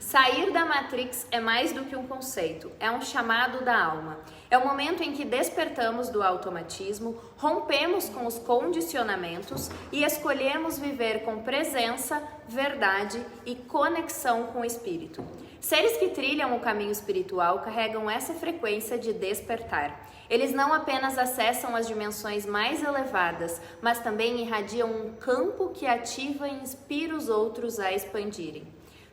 Sair da Matrix é mais do que um conceito, é um chamado da alma. É o momento em que despertamos do automatismo, rompemos com os condicionamentos e escolhemos viver com presença, verdade e conexão com o espírito. Seres que trilham o caminho espiritual carregam essa frequência de despertar. Eles não apenas acessam as dimensões mais elevadas, mas também irradiam um campo que ativa e inspira os outros a expandirem.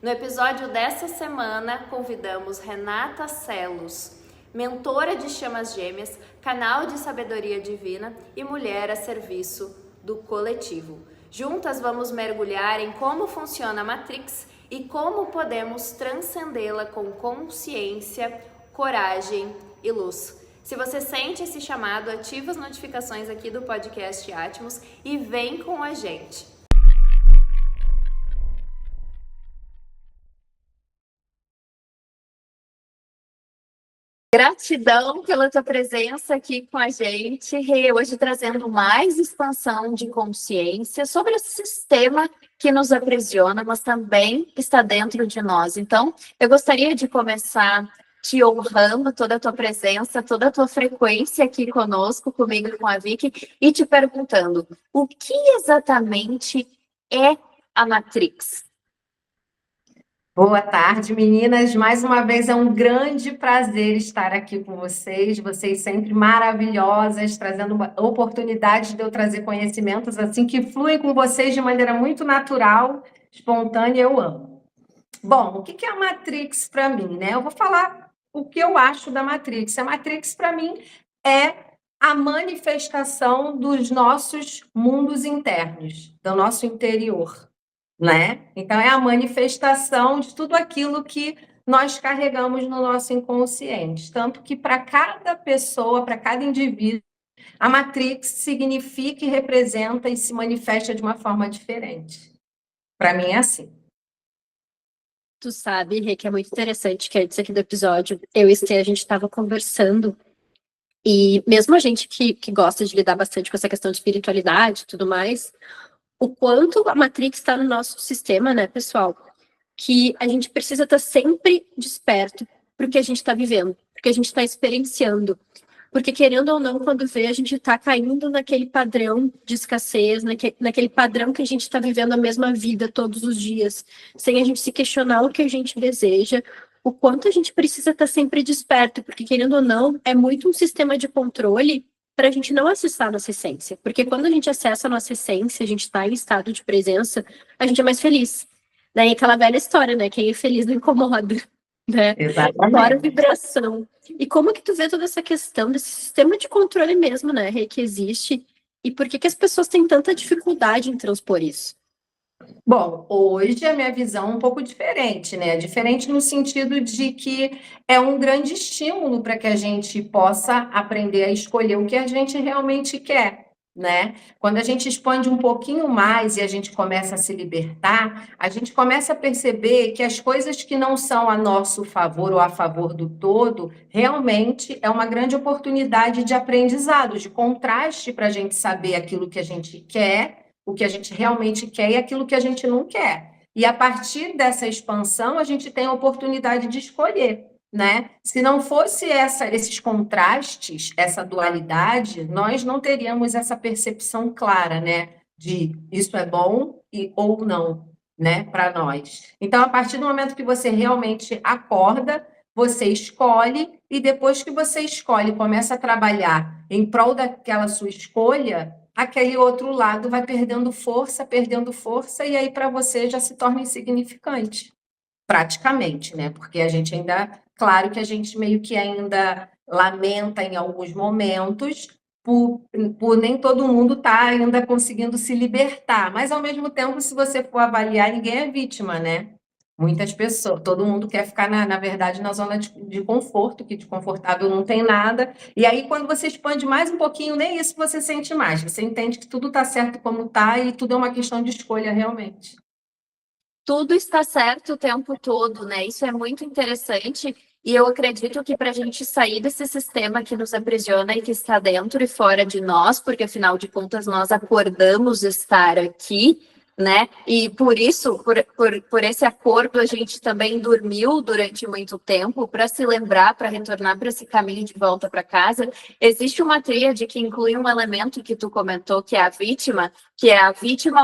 No episódio dessa semana, convidamos Renata Celos, mentora de Chamas Gêmeas, canal de sabedoria divina e mulher a serviço do coletivo. Juntas vamos mergulhar em como funciona a Matrix e como podemos transcendê-la com consciência, coragem e luz. Se você sente esse chamado, ativa as notificações aqui do podcast Atmos e vem com a gente. Gratidão pela tua presença aqui com a gente, Rê, hoje trazendo mais expansão de consciência sobre esse sistema que nos aprisiona, mas também está dentro de nós. Então, eu gostaria de começar te honrando toda a tua presença, toda a tua frequência aqui conosco, comigo e com a Vicky, e te perguntando, o que exatamente é a Matrix? Boa tarde, meninas. Mais uma vez é um grande prazer estar aqui com vocês. Vocês sempre maravilhosas, trazendo uma oportunidade de eu trazer conhecimentos assim que fluem com vocês de maneira muito natural, espontânea. Eu amo. Bom, o que é a Matrix para mim, né? Eu vou falar o que eu acho da Matrix. A Matrix para mim é a manifestação dos nossos mundos internos, do nosso interior, né? Então, é a manifestação de tudo aquilo que nós carregamos no nosso inconsciente. Tanto que para cada pessoa, para cada indivíduo, a Matrix significa e representa e se manifesta de uma forma diferente. Para mim é assim. Tu sabe, Rê, que é muito interessante que antes aqui do episódio, eu e Estê, a gente estava conversando, e mesmo a gente que gosta de lidar bastante com essa questão de espiritualidade e tudo mais, o quanto a Matrix está no nosso sistema, né, pessoal? Que a gente precisa estar sempre desperto para o que a gente está vivendo, porque a gente está experienciando. Porque, querendo ou não, quando vê, a gente está caindo naquele padrão de escassez, naquele padrão que a gente está vivendo a mesma vida todos os dias, sem a gente se questionar o que a gente deseja, o quanto a gente precisa estar sempre desperto, porque, querendo ou não, é muito um sistema de controle para a gente não acessar a nossa essência. Porque quando a gente acessa a nossa essência, a gente está em estado de presença, a gente é mais feliz. Daí aquela velha história, né? Quem é feliz não incomoda, né? Exatamente. Fora a vibração. E como que tu vê toda essa questão desse sistema de controle mesmo, né, Rê, que existe? E por que as pessoas têm tanta dificuldade em transpor isso? Bom, hoje a minha visão é um pouco diferente, né? Diferente no sentido de que é um grande estímulo para que a gente possa aprender a escolher o que a gente realmente quer, né? Quando a gente expande um pouquinho mais e a gente começa a se libertar, a gente começa a perceber que as coisas que não são a nosso favor ou a favor do todo, realmente é uma grande oportunidade de aprendizado, de contraste para a gente saber aquilo que a gente quer, o que a gente realmente quer e aquilo que a gente não quer. E a partir dessa expansão, a gente tem a oportunidade de escolher, né? Se não fosse esses contrastes, essa dualidade, nós não teríamos essa percepção clara, né? De isso é bom ou não, né? Para nós. Então, a partir do momento que você realmente acorda, você escolhe, e depois que você escolhe e começa a trabalhar em prol daquela sua escolha, aquele outro lado vai perdendo força, e aí para você já se torna insignificante, praticamente, né? Porque a gente ainda, claro que a gente meio que ainda lamenta em alguns momentos por nem todo mundo estar ainda conseguindo se libertar, mas ao mesmo tempo, se você for avaliar, ninguém é vítima, né? Muitas pessoas, todo mundo quer ficar, na verdade, na zona de conforto, que de confortável não tem nada. E aí, quando você expande mais um pouquinho, nem isso você sente mais. Você entende que tudo está certo como está e tudo é uma questão de escolha, realmente. Tudo está certo o tempo todo, né? Isso é muito interessante. E eu acredito que para a gente sair desse sistema que nos aprisiona e que está dentro e fora de nós, porque afinal de contas nós acordamos estar aqui, né? E por isso, por esse acordo, a gente também dormiu durante muito tempo para se lembrar, para retornar para esse caminho de volta para casa. Existe uma tríade que inclui um elemento que tu comentou, que é a vítima,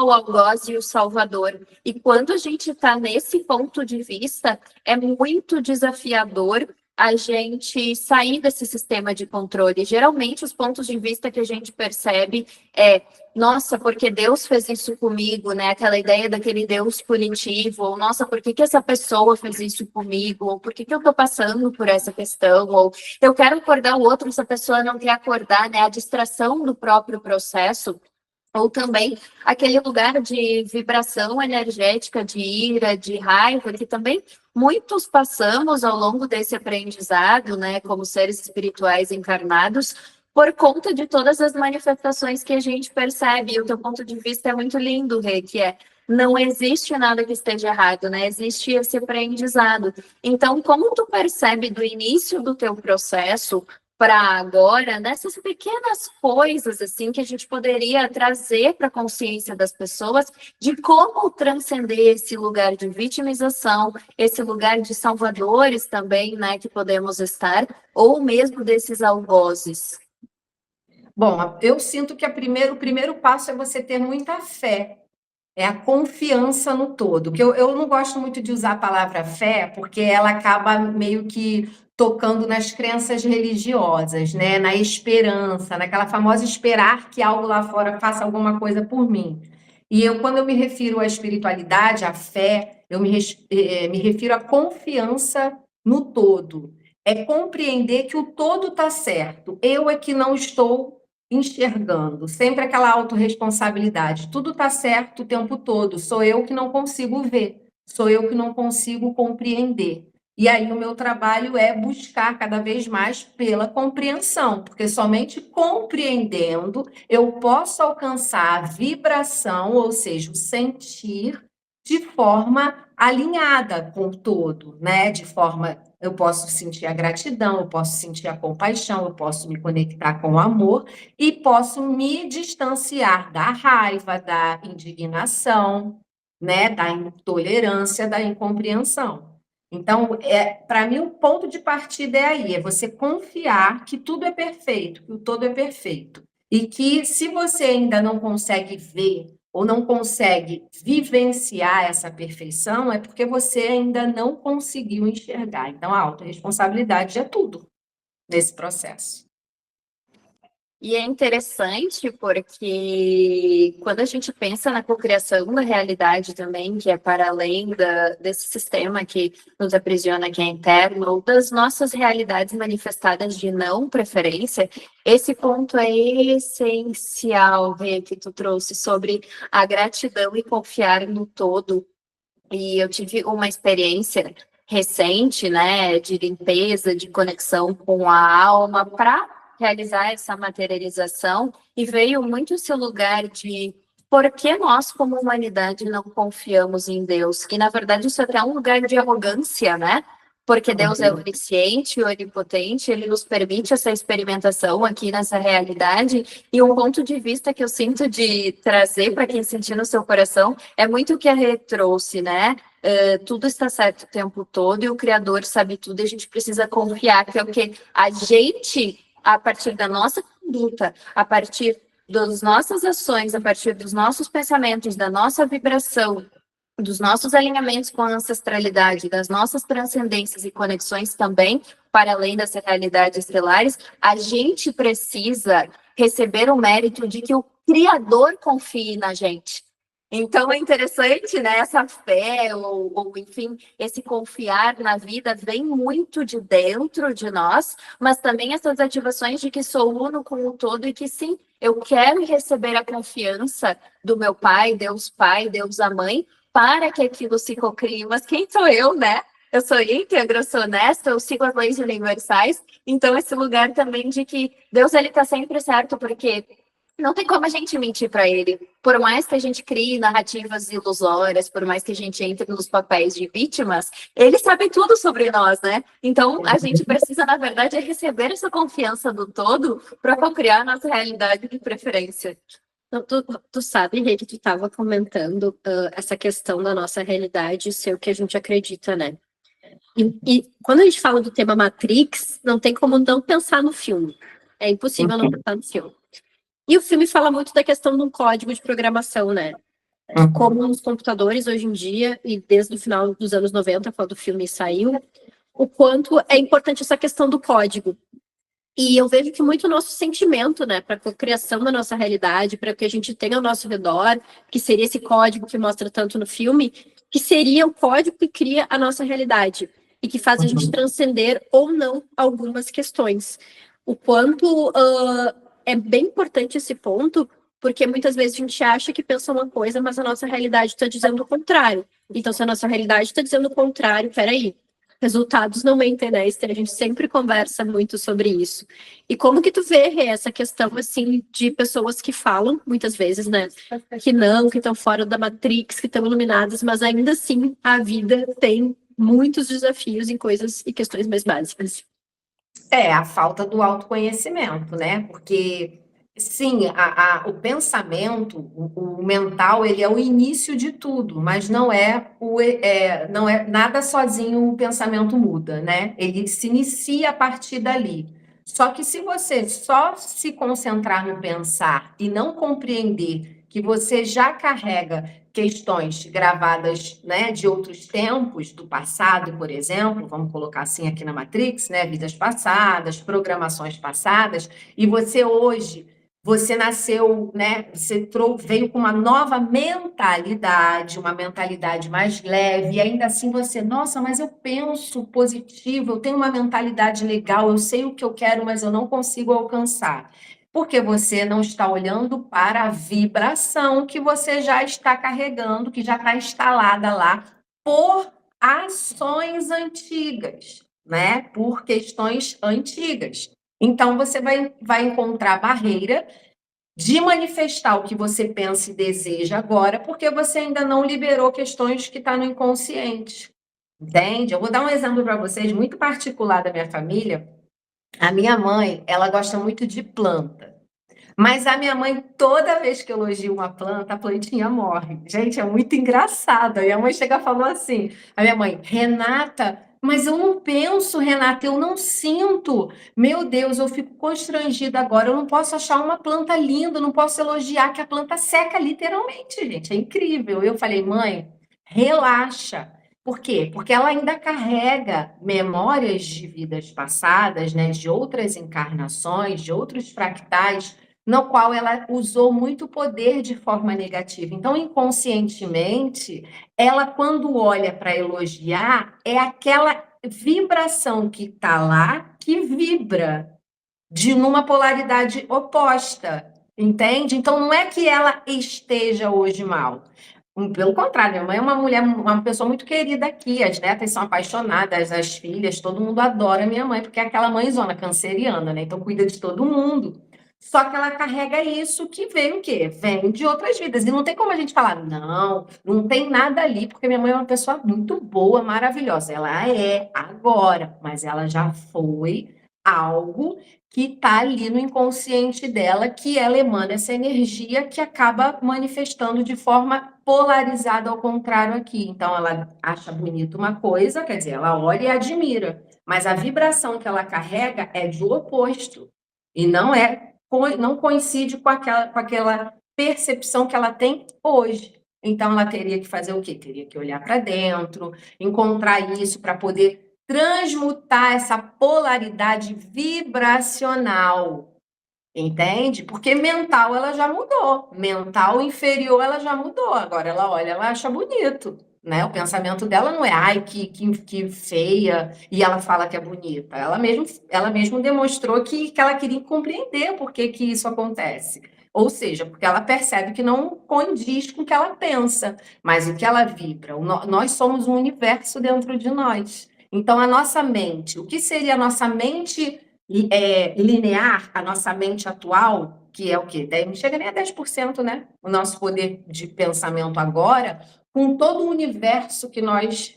o algoz e o salvador. E quando a gente está nesse ponto de vista, é muito desafiador a gente sair desse sistema de controle. Geralmente, os pontos de vista que a gente percebe é: nossa, porque Deus fez isso comigo, né? Aquela ideia daquele Deus punitivo, ou nossa, por que essa pessoa fez isso comigo, ou por que eu estou passando por essa questão, ou eu quero acordar o outro, essa pessoa não quer acordar, né? A distração do próprio processo, ou também aquele lugar de vibração energética, de ira, de raiva, que também muitos passamos ao longo desse aprendizado, né, como seres espirituais encarnados, por conta de todas as manifestações que a gente percebe. E o teu ponto de vista é muito lindo, Rê, que é: não existe nada que esteja errado, né? Existe esse aprendizado. Então, como tu percebe do início do teu processo para agora, nessas pequenas coisas assim que a gente poderia trazer para a consciência das pessoas de como transcender esse lugar de vitimização, esse lugar de salvadores também, né, que podemos estar, ou mesmo desses algozes? Bom, eu sinto que o primeiro passo é você ter muita fé, é a confiança no todo. Que eu não gosto muito de usar a palavra fé, porque ela acaba meio que tocando nas crenças religiosas, né? Na esperança, naquela famosa esperar que algo lá fora faça alguma coisa por mim. E quando eu me refiro à espiritualidade, à fé, me refiro à confiança no todo. É compreender que o todo está certo. Eu é que não estou enxergando, sempre aquela autorresponsabilidade. Tudo está certo o tempo todo, sou eu que não consigo ver, sou eu que não consigo compreender. E aí o meu trabalho é buscar cada vez mais pela compreensão, porque somente compreendendo eu posso alcançar a vibração, ou seja, o sentir de forma alinhada com o todo, né? De forma, eu posso sentir a gratidão, eu posso sentir a compaixão, eu posso me conectar com o amor e posso me distanciar da raiva, da indignação, né? Da intolerância, da incompreensão. Então, para mim, o ponto de partida é aí, é você confiar que tudo é perfeito, que o todo é perfeito. E que se você ainda não consegue ver ou não consegue vivenciar essa perfeição, é porque você ainda não conseguiu enxergar. Então, a autorresponsabilidade é tudo nesse processo. E é interessante porque quando a gente pensa na cocriação da realidade também, que é para além desse sistema que nos aprisiona, que é interno, ou das nossas realidades manifestadas de não preferência, esse ponto é essencial, Rê, que tu trouxe sobre a gratidão e confiar no todo. E eu tive uma experiência recente, né, de limpeza, de conexão com a alma, para realizar essa materialização, e veio muito esse lugar de por que nós, como humanidade, não confiamos em Deus? E, na verdade, isso é até um lugar de arrogância, né? Porque Deus é onisciente, onipotente, Ele nos permite essa experimentação aqui nessa realidade, e um ponto de vista que eu sinto de trazer para quem sentir no seu coração é muito o que a Rê trouxe, né? Tudo está certo o tempo todo, e o Criador sabe tudo, e a gente precisa confiar que é o que a gente, a partir da nossa conduta, a partir das nossas ações, a partir dos nossos pensamentos, da nossa vibração, dos nossos alinhamentos com a ancestralidade, das nossas transcendências e conexões também, para além das realidades estelares, a gente precisa receber o mérito de que o Criador confie na gente. Então é interessante, né? Essa fé, ou enfim, esse confiar na vida vem muito de dentro de nós, mas também essas ativações de que sou uno com o todo e que sim, eu quero receber a confiança do meu pai, Deus a mãe, para que aquilo se cocrie. Mas quem sou eu, né? Eu sou íntegra, eu sou honesta, eu sigo as leis universais. Então esse lugar também de que Deus, ele está sempre certo, porque não tem como a gente mentir para ele. Por mais que a gente crie narrativas ilusórias, por mais que a gente entre nos papéis de vítimas, ele sabe tudo sobre nós, né? Então, a gente precisa, na verdade, receber essa confiança do todo para criar a nossa realidade de preferência. Não, tu sabe, Rê, que tu estava comentando essa questão da nossa realidade ser o que a gente acredita, né? E quando a gente fala do tema Matrix, não tem como não pensar no filme. É impossível não pensar no filme. E o filme fala muito da questão de um código de programação, né? Como os computadores hoje em dia, e desde o final dos anos 90, quando o filme saiu, o quanto é importante essa questão do código. E eu vejo que muito o nosso sentimento, né, para a criação da nossa realidade, para o que a gente tem ao nosso redor, que seria esse código que mostra tanto no filme, que seria o código que cria a nossa realidade e que faz a gente transcender ou não algumas questões. O quanto é bem importante esse ponto, porque muitas vezes a gente acha que pensa uma coisa, mas a nossa realidade está dizendo o contrário. Então, se a nossa realidade está dizendo o contrário, peraí, resultados não mentem, né, Esther? A gente sempre conversa muito sobre isso. E como que tu vê, Rê, essa questão, assim, de pessoas que falam, muitas vezes, né, que não, que estão fora da Matrix, que estão iluminadas, mas ainda assim a vida tem muitos desafios em coisas e questões mais básicas. É, a falta do autoconhecimento, né? Porque, sim, o pensamento, o mental, ele é o início de tudo, mas não é nada sozinho o pensamento muda, né? Ele se inicia a partir dali. Só que se você só se concentrar no pensar e não compreender que você já carrega questões gravadas, né, de outros tempos, do passado, por exemplo, vamos colocar assim aqui na Matrix, né, vidas passadas, programações passadas, e você hoje, você nasceu, né, veio com uma nova mentalidade, uma mentalidade mais leve, e ainda assim você, nossa, mas eu penso positivo, eu tenho uma mentalidade legal, eu sei o que eu quero, mas eu não consigo alcançar. Porque você não está olhando para a vibração que você já está carregando, que já está instalada lá por ações antigas, né? Por questões antigas. Então, você vai encontrar barreira de manifestar o que você pensa e deseja agora, porque você ainda não liberou questões que estão no inconsciente. Entende? Eu vou dar um exemplo para vocês muito particular da minha família. A minha mãe, ela gosta muito de planta. Mas a minha mãe, toda vez que elogia uma planta, a plantinha morre. Gente, é muito engraçado. Aí a mãe chega e falou assim: a minha mãe, Renata, mas eu não penso, Renata, eu não sinto. Meu Deus, eu fico constrangida agora. Eu não posso achar uma planta linda, eu não posso elogiar que a planta seca literalmente, gente. É incrível. Eu falei, mãe, relaxa. Por quê? Porque ela ainda carrega memórias de vidas passadas, né, de outras encarnações, de outros fractais no qual ela usou muito poder de forma negativa. Então, inconscientemente, ela, quando olha para elogiar, é aquela vibração que está lá, que vibra de numa polaridade oposta, entende? Então, não é que ela esteja hoje mal. Pelo contrário, minha mãe é uma mulher, uma pessoa muito querida aqui, as netas são apaixonadas, as filhas, todo mundo adora minha mãe, porque é aquela mãezona canceriana, né? Então cuida de todo mundo. Só que ela carrega isso que vem o quê? Vem de outras vidas. E não tem como a gente falar, não, não tem nada ali, porque minha mãe é uma pessoa muito boa, maravilhosa. Ela é agora, mas ela já foi algo que está ali no inconsciente dela, que ela emana essa energia que acaba manifestando de forma polarizada ao contrário aqui. Então, ela acha bonita uma coisa, quer dizer, ela olha e admira, mas a vibração que ela carrega é de oposto, e não coincide com aquela percepção que ela tem hoje. Então, ela teria que fazer o quê? Teria que olhar para dentro, encontrar isso para poder transmutar essa polaridade vibracional, entende? Porque mental ela já mudou, mental inferior ela já mudou. Agora ela olha, ela acha bonito, né? O pensamento dela não é, ai, que feia, e ela fala que é bonita. Ela mesmo demonstrou que ela queria compreender por que que isso acontece. Ou seja, porque ela percebe que não condiz com o que ela pensa, mas o que ela vibra. Nós somos um universo dentro de nós. Então, a nossa mente, o que seria a nossa mente linear, a nossa mente atual, que é o quê? Não chega nem a 10%, né? O nosso poder de pensamento agora, com todo o universo que nós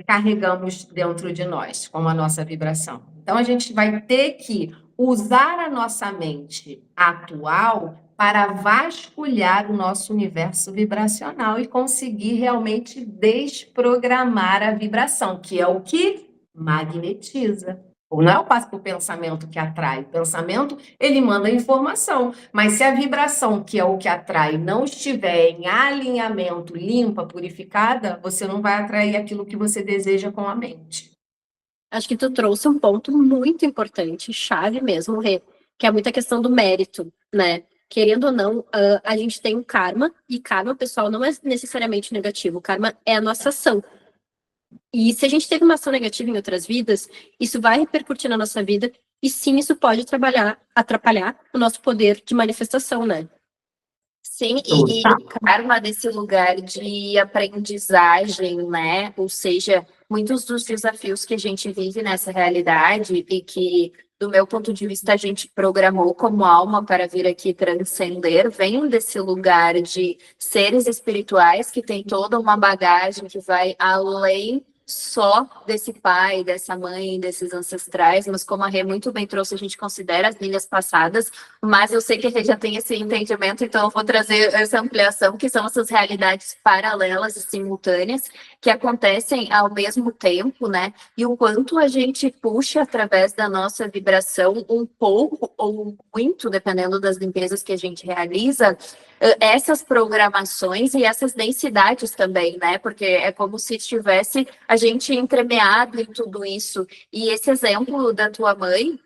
carregamos dentro de nós, como a nossa vibração. Então, a gente vai ter que usar a nossa mente atual para vasculhar o nosso universo vibracional e conseguir realmente desprogramar a vibração, que é o que magnetiza. Ou não é o pensamento que atrai. O pensamento, ele manda informação, mas se a vibração, que é o que atrai, não estiver em alinhamento, limpa, purificada, você não vai atrair aquilo que você deseja com a mente. Acho que tu trouxe um ponto muito importante, chave mesmo, Rê, que é muita questão do mérito, né? Querendo ou não, a gente tem um karma, e karma, pessoal, não é necessariamente negativo. O karma é a nossa ação. E se a gente teve uma ação negativa em outras vidas, isso vai repercutir na nossa vida, e sim, isso pode atrapalhar o nosso poder de manifestação, né? Sim, e o karma desse lugar de aprendizagem, né? Ou seja, muitos dos desafios que a gente vive nessa realidade e que, do meu ponto de vista, a gente programou como alma para vir aqui transcender, vem desse lugar de seres espirituais que tem toda uma bagagem que vai além só desse pai, dessa mãe, desses ancestrais, mas como a Rê muito bem trouxe, a gente considera as linhas passadas, mas eu sei que a Rê já tem esse entendimento, então eu vou trazer essa ampliação, que são essas realidades paralelas e simultâneas, que acontecem ao mesmo tempo, né? E o quanto a gente puxa através da nossa vibração um pouco ou muito, dependendo das limpezas que a gente realiza, essas programações e essas densidades também, né? Porque é como se estivesse a gente entremeado em tudo isso. E esse exemplo da tua mãe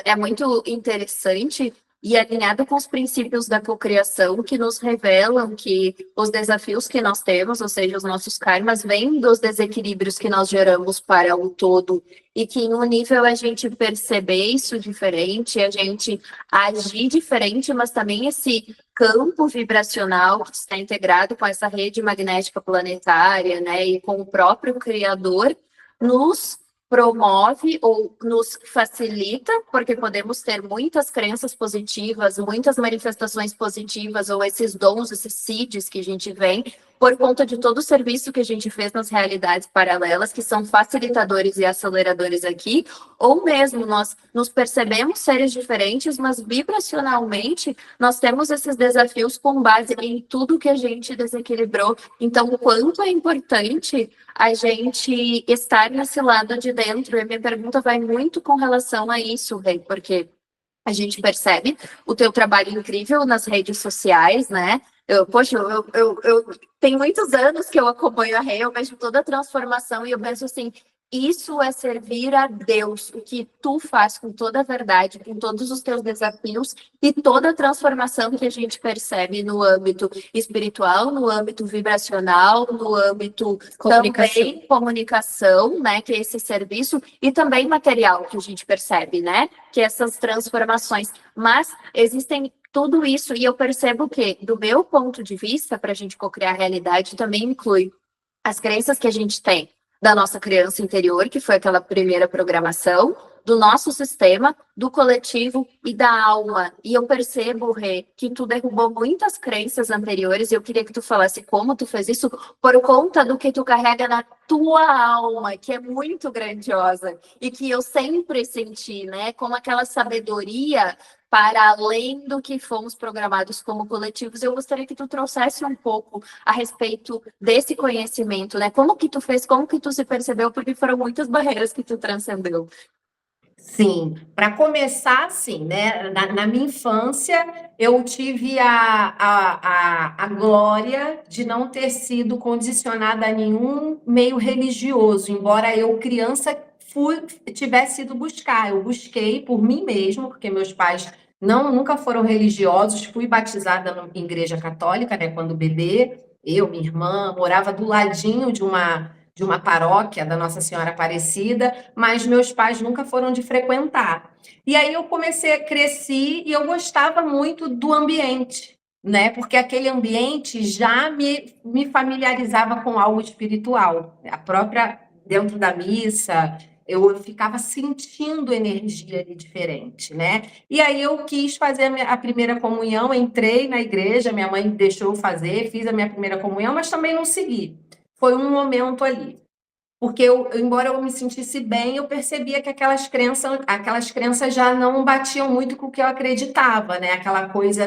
é muito interessante e alinhado com os princípios da cocriação que nos revelam que os desafios que nós temos, ou seja, os nossos karmas, vêm dos desequilíbrios que nós geramos para o todo e que em um nível a gente perceber isso diferente, a gente agir diferente, mas também esse campo vibracional que está integrado com essa rede magnética planetária, né, e com o próprio Criador, nos promove ou nos facilita, porque podemos ter muitas crenças positivas, muitas manifestações positivas, ou esses dons, esses seeds que a gente vem, por conta de todo o serviço que a gente fez nas realidades paralelas, que são facilitadores e aceleradores aqui, ou mesmo nós nos percebemos seres diferentes, mas vibracionalmente nós temos esses desafios com base em tudo que a gente desequilibrou. Então, o quanto é importante a gente estar nesse lado de dentro. E a minha pergunta vai muito com relação a isso, Rei, porque a gente percebe o teu trabalho incrível nas redes sociais, né? Poxa, eu tenho muitos anos que eu acompanho a Rei, eu vejo toda a transformação e eu penso assim, isso é servir a Deus, o que tu faz com toda a verdade, com todos os teus desafios e toda a transformação que a gente percebe no âmbito espiritual, no âmbito vibracional, no âmbito também comunicação, né, que é esse serviço, e também material que a gente percebe, né, que essas transformações. Mas existem tudo isso, e eu percebo que, do meu ponto de vista, para a gente cocriar a realidade, também inclui as crenças que a gente tem da nossa criança interior, que foi aquela primeira programação, do nosso sistema, do coletivo e da alma. E eu percebo, Rê, que tu derrubou muitas crenças anteriores, e eu queria que tu falasse como tu fez isso, por conta do que tu carrega na tua alma, que é muito grandiosa, e que eu sempre senti, né, como aquela sabedoria para além do que fomos programados como coletivos. Eu gostaria que tu trouxesse um pouco a respeito desse conhecimento, né? Como que tu fez, como que tu se percebeu, porque foram muitas barreiras que tu transcendeu. Sim, para começar, assim, né? Na minha infância, eu tive a glória de não ter sido condicionada a nenhum meio religioso, embora eu, criança, tivesse ido buscar. Eu busquei por mim mesma, porque meus pais nunca foram religiosos. Fui batizada em igreja católica, né? Quando bebê, eu, minha irmã, morava do ladinho de uma paróquia da Nossa Senhora Aparecida, mas meus pais nunca foram de frequentar. E aí eu cresci e eu gostava muito do ambiente, né? Porque aquele ambiente já me familiarizava com algo espiritual. A própria, dentro da missa, eu ficava sentindo energia ali diferente, né? E aí eu quis fazer a primeira comunhão, entrei na igreja, minha mãe deixou eu fazer, fiz a minha primeira comunhão, mas também não segui. Foi um momento ali. porque embora eu me sentisse bem, eu percebia que aquelas crenças já não batiam muito com o que eu acreditava, né? Aquela coisa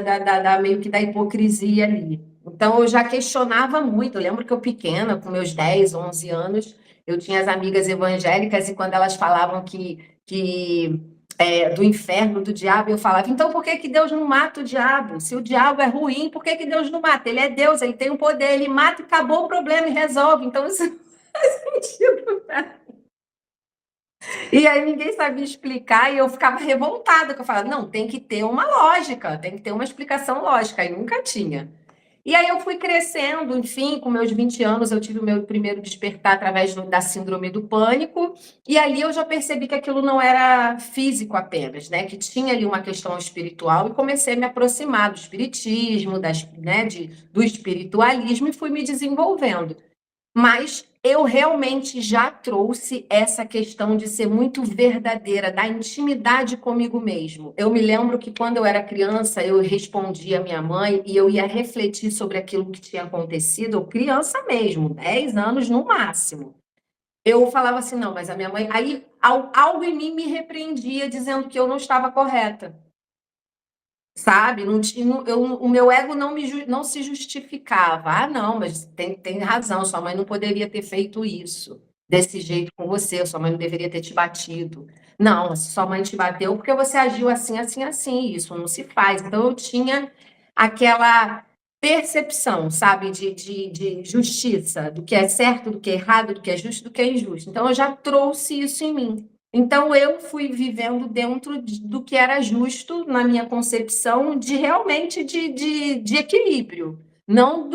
meio que da hipocrisia ali. Então, eu já questionava muito. Eu lembro que eu pequena, com meus 10, 11 anos, eu tinha as amigas evangélicas e quando elas falavam do inferno, do diabo, eu falava, então por que que Deus não mata o diabo? Se o diabo é ruim, por que que Deus não mata? Ele é Deus, ele tem o poder, ele mata e acabou o problema e resolve. Então, isso sentido. E aí ninguém sabia explicar e eu ficava revoltada, que eu falava, não, tem que ter uma lógica, tem que ter uma explicação lógica, e nunca tinha. E aí eu fui crescendo, enfim, com meus 20 anos eu tive o meu primeiro despertar através da síndrome do pânico, e ali eu já percebi que aquilo não era físico apenas, né, que tinha ali uma questão espiritual, e comecei a me aproximar do espiritismo, do espiritualismo, e fui me desenvolvendo. Mas eu realmente já trouxe essa questão de ser muito verdadeira, da intimidade comigo mesmo. Eu me lembro que quando eu era criança, eu respondia à minha mãe e eu ia refletir sobre aquilo que tinha acontecido, eu criança mesmo, 10 anos no máximo. Eu falava assim, não, mas a minha mãe. Aí algo em mim me repreendia, dizendo que eu não estava correta. Sabe? Não tinha, o meu ego não se justificava. Ah, não, mas tem razão, sua mãe não poderia ter feito isso desse jeito com você, sua mãe não deveria ter te batido. Não, sua mãe te bateu porque você agiu assim, assim, assim, isso não se faz. Então eu tinha aquela percepção, sabe, de justiça, do que é certo, do que é errado, do que é justo, do que é injusto. Então eu já trouxe isso em mim. Então, eu fui vivendo dentro do que era justo na minha concepção de realmente de equilíbrio, não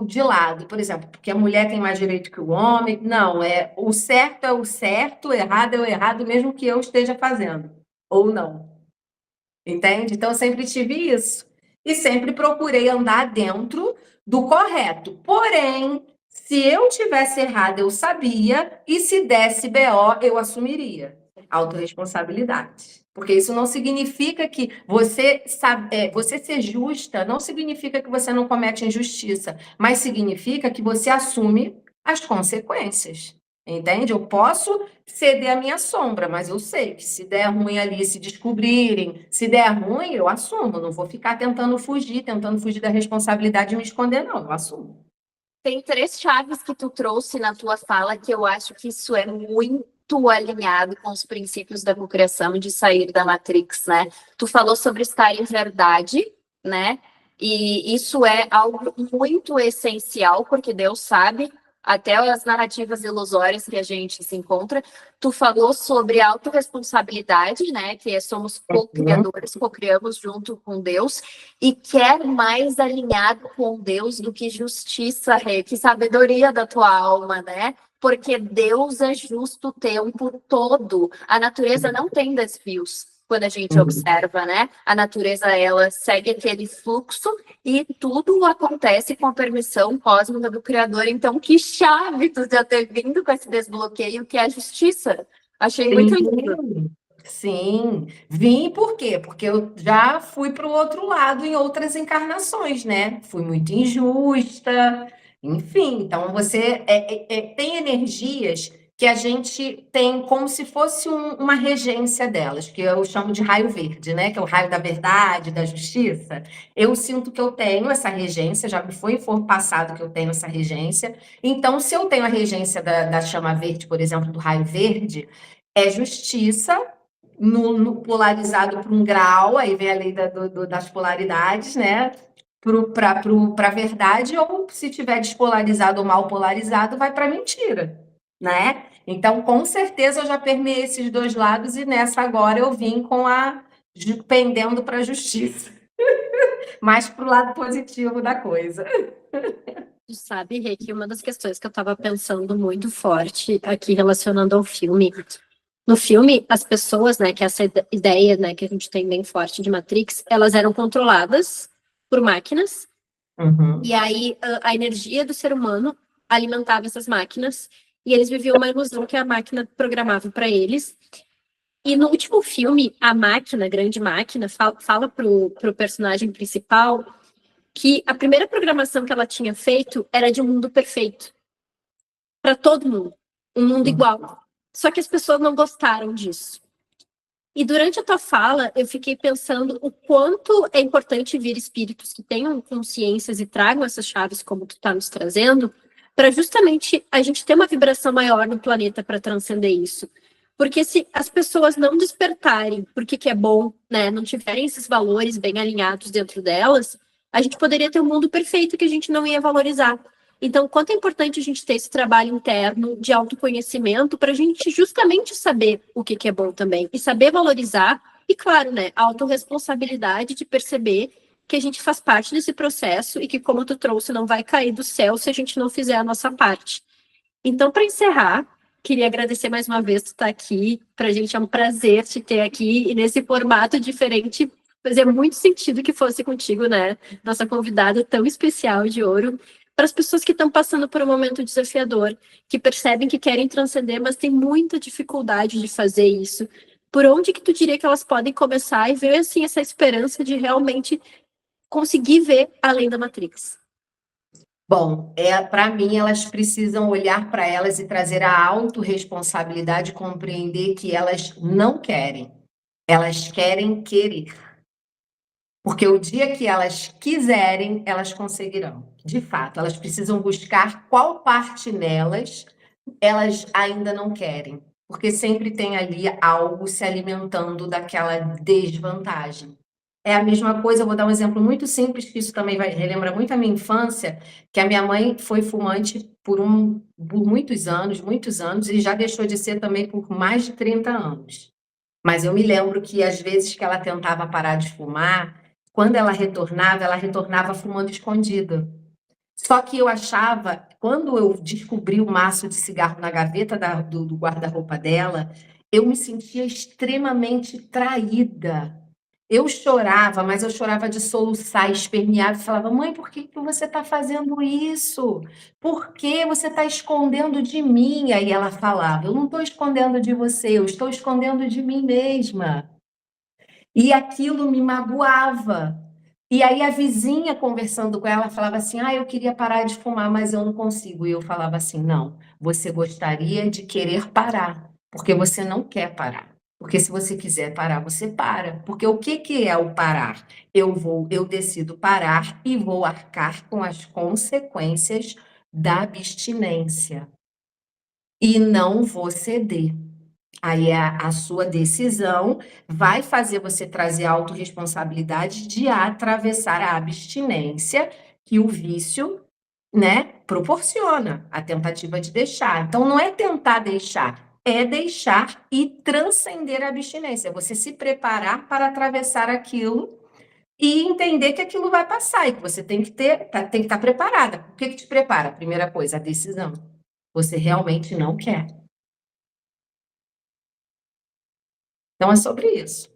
de lado, por exemplo, porque a mulher tem mais direito que o homem. Não, é o certo, o errado é o errado, mesmo que eu esteja fazendo, ou não. Entende? Então, eu sempre tive isso. E sempre procurei andar dentro do correto. Porém, se eu tivesse errado, eu sabia, e se desse BO, eu assumiria. Autorresponsabilidade. Porque isso não significa que você ser justa, não significa que você não comete injustiça, mas significa que você assume as consequências. Entende? Eu posso ceder a minha sombra, mas eu sei que se der ruim ali, se descobrirem, se der ruim, eu assumo. Não vou ficar tentando fugir da responsabilidade e me esconder, não. Eu assumo. Tem três chaves que tu trouxe na tua fala que eu acho que isso é muito alinhado com os princípios da cocriação de sair da Matrix, né? Tu falou sobre estar em verdade, né? E isso é algo muito essencial, porque Deus sabe até as narrativas ilusórias que a gente se encontra. Tu falou sobre autorresponsabilidade, né? Que somos co-criadores, co-criamos junto com Deus. E quer mais alinhado com Deus do que justiça, Rê, que sabedoria da tua alma, né? Porque Deus é justo o tempo todo. A natureza não tem desvios quando a gente observa, né? A natureza, ela segue aquele fluxo e tudo acontece com a permissão cósmica do Criador. Então, que chave tu já ter vindo com esse desbloqueio, que é a justiça. Achei muito lindo. Sim, vim por quê? Porque eu já fui para o outro lado em outras encarnações, né? Fui muito injusta, enfim. Então, você tem energias que a gente tem como se fosse uma regência delas, que eu chamo de raio verde, né? Que é o raio da verdade, da justiça. Eu sinto que eu tenho essa regência, já me foi passado que eu tenho essa regência. Então, se eu tenho a regência da chama verde, por exemplo, do raio verde, é justiça no polarizado para um grau, aí vem a lei das polaridades, né? Para a verdade, ou se tiver despolarizado ou mal polarizado, vai para a mentira, né? Então, com certeza, eu já permeei esses dois lados e nessa agora eu vim pendendo para a justiça, mais para o lado positivo da coisa. Tu sabe, Rê, que uma das questões que eu estava pensando muito forte aqui relacionando ao filme. No filme, as pessoas, né, que essa ideia, né, que a gente tem bem forte de Matrix, elas eram controladas por máquinas, e aí a energia do ser humano alimentava essas máquinas, e eles viviam uma ilusão que a máquina programava para eles. E no último filme, a máquina, a grande máquina, fala pro personagem principal que a primeira programação que ela tinha feito era de um mundo perfeito para todo mundo. um mundo igual. Só que as pessoas não gostaram disso. E durante a tua fala, eu fiquei pensando o quanto é importante vir espíritos que tenham consciências e tragam essas chaves como tu está nos trazendo, para justamente a gente ter uma vibração maior no planeta para transcender isso. Porque se as pessoas não despertarem por que é bom, né, não tiverem esses valores bem alinhados dentro delas, a gente poderia ter um mundo perfeito que a gente não ia valorizar. Então, quanto é importante a gente ter esse trabalho interno de autoconhecimento para a gente justamente saber o que é bom também e saber valorizar e, claro, né, a autorresponsabilidade de perceber que a gente faz parte desse processo e que, como tu trouxe, não vai cair do céu se a gente não fizer a nossa parte. Então, para encerrar, queria agradecer mais uma vez tu estar aqui. Para a gente é um prazer te ter aqui e nesse formato diferente. Fazia muito sentido que fosse contigo, né? Nossa convidada tão especial de ouro. Para as pessoas que estão passando por um momento desafiador, que percebem que querem transcender, mas têm muita dificuldade de fazer isso. Por onde que tu diria que elas podem começar e ver, assim, essa esperança de realmente conseguir ver além da Matrix? Bom, para mim, elas precisam olhar para elas e trazer a autorresponsabilidade, compreender que elas não querem, elas querem querer. Porque o dia que elas quiserem, elas conseguirão. De fato, elas precisam buscar qual parte nelas elas ainda não querem. Porque sempre tem ali algo se alimentando daquela desvantagem. É a mesma coisa, eu vou dar um exemplo muito simples, que isso também vai relembra muito a minha infância, que a minha mãe foi fumante por muitos anos, e já deixou de ser também por mais de 30 anos. Mas eu me lembro que às vezes que ela tentava parar de fumar, quando ela retornava fumando escondida. Só que eu achava, quando eu descobri o maço de cigarro na gaveta do guarda-roupa dela, eu me sentia extremamente traída. Eu chorava, mas eu chorava de soluçar, esperneava e falava: mãe, por que você está fazendo isso? Por que você está escondendo de mim? Aí ela falava: eu não estou escondendo de você, eu estou escondendo de mim mesma. E aquilo me magoava. E aí a vizinha conversando com ela falava assim: eu queria parar de fumar, mas eu não consigo. E eu falava assim: não, você gostaria de querer parar, porque você não quer parar. Porque se você quiser parar, você para. Porque o que é o parar? Eu decido parar e vou arcar com as consequências da abstinência. E não vou ceder. Aí a sua decisão vai fazer você trazer a autorresponsabilidade de atravessar a abstinência que o vício, né, proporciona, a tentativa de deixar. Então, não é tentar deixar, é deixar e transcender a abstinência. Você se preparar para atravessar aquilo e entender que aquilo vai passar e que você tem que estar preparada. O que te prepara? Primeira coisa, a decisão. Você realmente não quer. Então, é sobre isso.